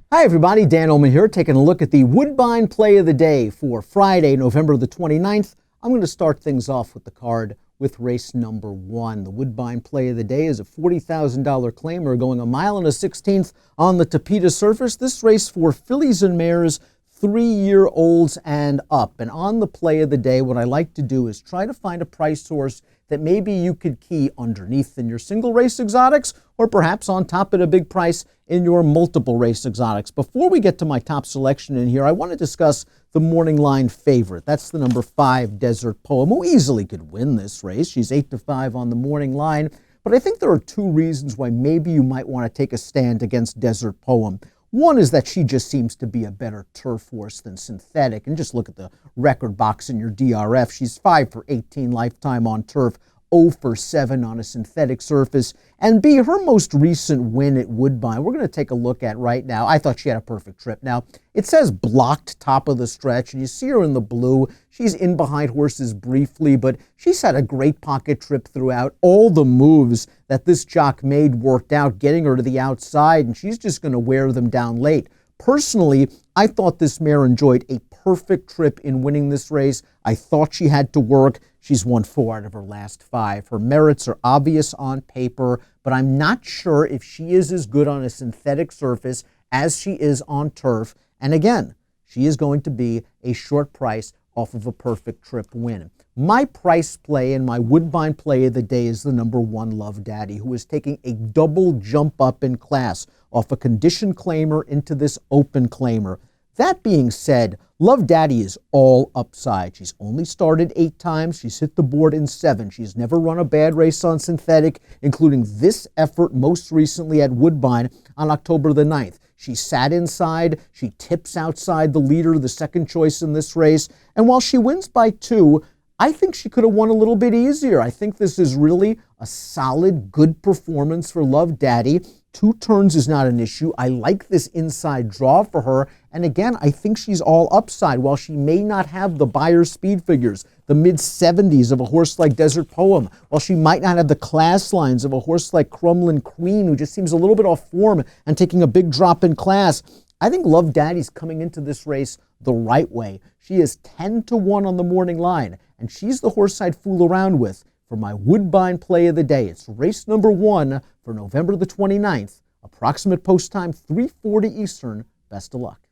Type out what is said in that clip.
Hi everybody, Dan Illman here, taking a look at the Woodbine play of the day for Friday, November the 29th. I'm going to start things off with the card with race number 1. The Woodbine play of the day is a $40,000 claimer going 1 1/16 on the Tapeta surface. This race for fillies and mares, 3-year-olds and up. And on the play of the day, what I like to do is try to find a price source that maybe you could key underneath in your single race exotics, or perhaps on top at a big price in your multiple race exotics. Before we get to my top selection in here, I want to discuss the morning line favorite. That's the number 5, Desert Poem, who easily could win this race. She's 8-5 on the morning line. But I think there are 2 reasons why maybe you might want to take a stand against Desert Poem. One is that she just seems to be a better turf horse than synthetic. And just look at the record box in your DRF. She's 5 for 18 lifetime on turf, 0 for 7 on a synthetic surface. And B, her most recent win at Woodbine, we're going to take a look at right now. I thought she had a perfect trip. Now, it says blocked top of the stretch, and you see her in the blue. She's in behind horses briefly, but she's had a great pocket trip throughout. All the moves that this jock made worked out, getting her to the outside, and she's just going to wear them down late. Personally, I thought this mare enjoyed a perfect trip in winning this race. I thought she had to work. She's won 4 out of her last 5. Her merits are obvious on paper, but I'm not sure if she is as good on a synthetic surface as she is on turf. And again, she is going to be a short price off of a perfect trip win. My price play and my Woodbine play of the day is the number 1, Love Daddy, who is taking a double jump up in class off a condition claimer into this open claimer. That being said, Love Daddy is all upside. She's only started 8 times. She's hit the board in 7. She's never run a bad race on synthetic, including this effort most recently at Woodbine on October the 9th. She sat inside. She tips outside the leader, the second choice in this race. And while she wins by 2, I think she could have won a little bit easier. I think this is really a solid, good performance for Love Daddy. 2 turns is not an issue. I like this inside draw for her. And again, I think she's all upside. While she may not have the Beyer speed figures, the mid-70s of a horse like Desert Poem, while she might not have the class lines of a horse like Crumlin Queen, who just seems a little bit off form and taking a big drop in class, I think Love Daddy's coming into this race the right way. She is 10-1 on the morning line, and she's the horse I'd fool around with for my Woodbine play of the day. It's race number 1 for November the 29th. Approximate post time 3:40 Eastern. Best of luck.